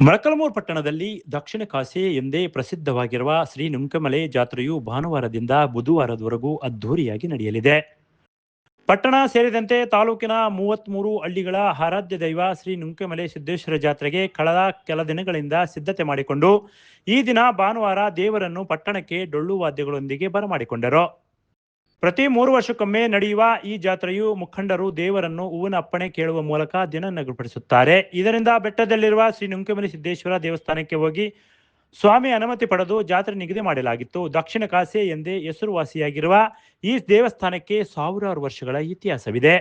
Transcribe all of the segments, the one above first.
ಮೊಳಕಾಲ್ಮೂರು ಪಟ್ಟಣದಲ್ಲಿ ದಕ್ಷಿಣ ಕಾಶಿ ಎಂದೇ ಪ್ರಸಿದ್ಧವಾಗಿರುವ ಶ್ರೀ ನುಂಕಮಲೆ ಜಾತ್ರೆಯು ಭಾನುವಾರದಿಂದ ಬುಧವಾರದವರೆಗೂ ಅದ್ಧೂರಿಯಾಗಿ ನಡೆಯಲಿದೆ. ಪಟ್ಟಣ ಸೇರಿದಂತೆ ತಾಲೂಕಿನ 33 ಹಳ್ಳಿಗಳ ಆರಾಧ್ಯ ದೈವ ಶ್ರೀ ನುಂಕಮಲೆ ಸಿದ್ದೇಶ್ವರ ಜಾತ್ರೆಗೆ ಕಳೆದ ಕೆಲ ದಿನಗಳಿಂದ ಸಿದ್ಧತೆ ಮಾಡಿಕೊಂಡು ಈ ದಿನ ಭಾನುವಾರ ದೇವರನ್ನು ಪಟ್ಟಣಕ್ಕೆ ಡೊಳ್ಳು ವಾದ್ಯಗಳೊಂದಿಗೆ ಬರಮಾಡಿಕೊಂಡರು. ಪ್ರತಿ 3 ವರ್ಷಕ್ಕೊಮ್ಮೆ ನಡೆಯುವ ಈ ಜಾತ್ರೆಯು ಮುಖಂಡರು ದೇವರನ್ನು ಹೂವಿನ ಅಪ್ಪಣೆ ಕೇಳುವ ಮೂಲಕ ದಿನ ನಿಗದಿಪಡಿಸುತ್ತಾರೆ. ಇದರಿಂದ ಬೆಟ್ಟದಲ್ಲಿರುವ ಶ್ರೀ ನುಂಕಮಲೆ ಸಿದ್ದೇಶ್ವರ ದೇವಸ್ಥಾನಕ್ಕೆ ಹೋಗಿ ಸ್ವಾಮಿ ಅನುಮತಿ ಪಡೆದು ಜಾತ್ರೆ ನಿಗದಿ ಮಾಡಲಾಗಿತ್ತು. ದಕ್ಷಿಣ ಕಾಶಿ ಎಂದೇ ಹೆಸರುವಾಸಿಯಾಗಿರುವ ಈ ದೇವಸ್ಥಾನಕ್ಕೆ ಸಾವಿರಾರು ವರ್ಷಗಳ ಇತಿಹಾಸವಿದೆ.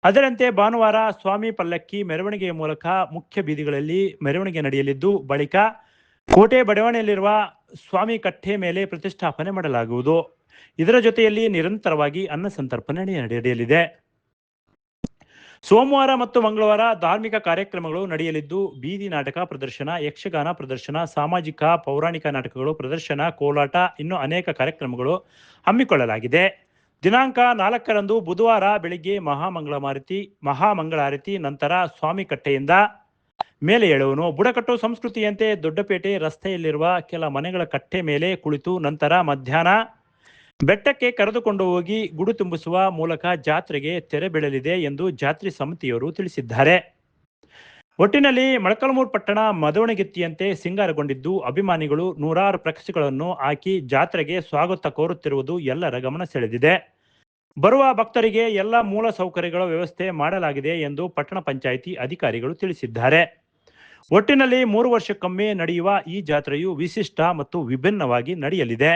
ಅದರಂತೆ ಭಾನುವಾರ ಸ್ವಾಮಿ ಪಲ್ಲಕ್ಕಿ ಮೆರವಣಿಗೆಯ ಮೂಲಕ ಮುಖ್ಯ ಬೀದಿಗಳಲ್ಲಿ ಮೆರವಣಿಗೆ ನಡೆಯಲಿದ್ದು, ಬಳಿಕ ಕೋಟೆ ಬಡಾವಣೆಯಲ್ಲಿರುವ ಸ್ವಾಮಿ ಕಟ್ಟೆ ಮೇಲೆ ಪ್ರತಿಷ್ಠಾಪನೆ ಮಾಡಲಾಗುವುದು. ಇದರ ಜೊತೆಯಲ್ಲಿ ನಿರಂತರವಾಗಿ ಅನ್ನ ಸಂತರ್ಪಣೆ ನಡೆಯಲಿದೆ. ಸೋಮವಾರ ಮತ್ತು ಮಂಗಳವಾರ ಧಾರ್ಮಿಕ ಕಾರ್ಯಕ್ರಮಗಳು ನಡೆಯಲಿದ್ದು, ಬೀದಿ ನಾಟಕ ಪ್ರದರ್ಶನ, ಯಕ್ಷಗಾನ ಪ್ರದರ್ಶನ, ಸಾಮಾಜಿಕ ಪೌರಾಣಿಕ ನಾಟಕಗಳು ಪ್ರದರ್ಶನ, ಕೋಲಾಟ, ಇನ್ನೂ ಅನೇಕ ಕಾರ್ಯಕ್ರಮಗಳು ಹಮ್ಮಿಕೊಳ್ಳಲಾಗಿದೆ. ದಿನಾಂಕ 4ರಂದು ಬುಧವಾರ ಬೆಳಿಗ್ಗೆ ಮಹಾಮಂಗಳಾರತಿ ನಂತರ ಸ್ವಾಮಿ ಕಟ್ಟೆಯಿಂದ ಮೇಲೆ ಏಳುವನು. ಬುಡಕಟ್ಟು ಸಂಸ್ಕೃತಿಯಂತೆ ದೊಡ್ಡಪೇಟೆ ರಸ್ತೆಯಲ್ಲಿರುವ ಕೆಲ ಮನೆಗಳ ಕಟ್ಟೆ ಮೇಲೆ ಕುಳಿತು ನಂತರ ಮಧ್ಯಾಹ್ನ ಬೆಟ್ಟಕ್ಕೆ ಕರೆದುಕೊಂಡು ಹೋಗಿ ಗುಡು ತುಂಬಿಸುವ ಮೂಲಕ ಜಾತ್ರೆಗೆ ತೆರೆ ಬೀಳಲಿದೆ ಎಂದು ಜಾತ್ರೆ ಸಮಿತಿಯವರು ತಿಳಿಸಿದ್ದಾರೆ. ಒಟ್ಟಿನಲ್ಲಿ ಮೊಳಕಾಲ್ಮೂರು ಪಟ್ಟಣ ಮದವಣಗೆತ್ತಿಯಂತೆ ಸಿಂಗಾರಗೊಂಡಿದ್ದು, ಅಭಿಮಾನಿಗಳು ನೂರಾರು ಫ್ಲೆಕ್ಸ್ಗಳನ್ನು ಹಾಕಿ ಜಾತ್ರೆಗೆ ಸ್ವಾಗತ ಕೋರುತ್ತಿರುವುದು ಎಲ್ಲರ ಗಮನ ಸೆಳೆದಿದೆ. ಬರುವ ಭಕ್ತರಿಗೆ ಎಲ್ಲ ಮೂಲ ಸೌಕರ್ಯಗಳ ವ್ಯವಸ್ಥೆ ಮಾಡಲಾಗಿದೆ ಎಂದು ಪಟ್ಟಣ ಪಂಚಾಯಿತಿ ಅಧಿಕಾರಿಗಳು ತಿಳಿಸಿದ್ದಾರೆ. ಒಟ್ಟಿನಲ್ಲಿ 3 ವರ್ಷಕ್ಕೊಮ್ಮೆ ನಡೆಯುವ ಈ ಜಾತ್ರೆಯು ವಿಶಿಷ್ಟ ಮತ್ತು ವಿಭಿನ್ನವಾಗಿ ನಡೆಯಲಿದೆ.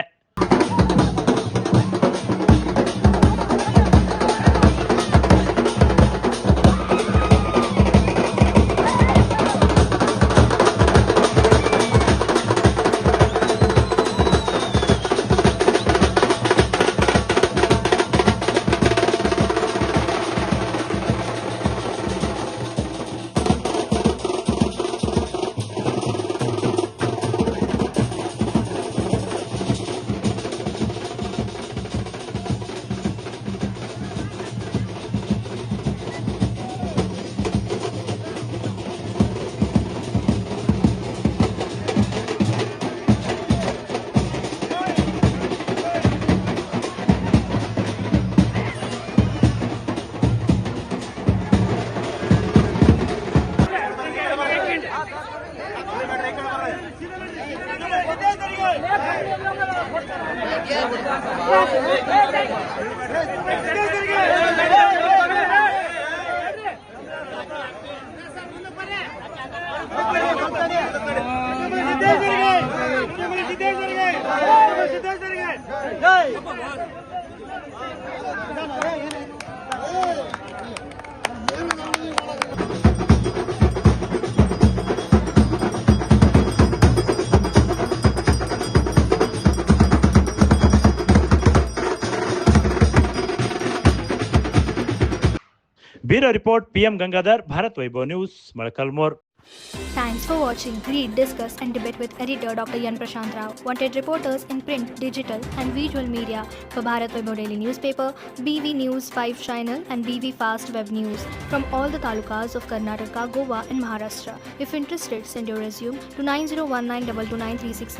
Bureau Report, PM Gangadhar, Bharat Vaibhav News, Moಳಕಾಲ್ಮೂರು. Thanks for watching. Read, discuss and debate with editor Dr. Yan Prashant Rao. Wanted reporters in print, digital and visual media for Bharat Vaibhav Daily Newspaper, BV News 5 Channel and BV Fast Web News from all the talukas of Karnataka, Goa and Maharashtra. If interested, send your resume to 9019229369.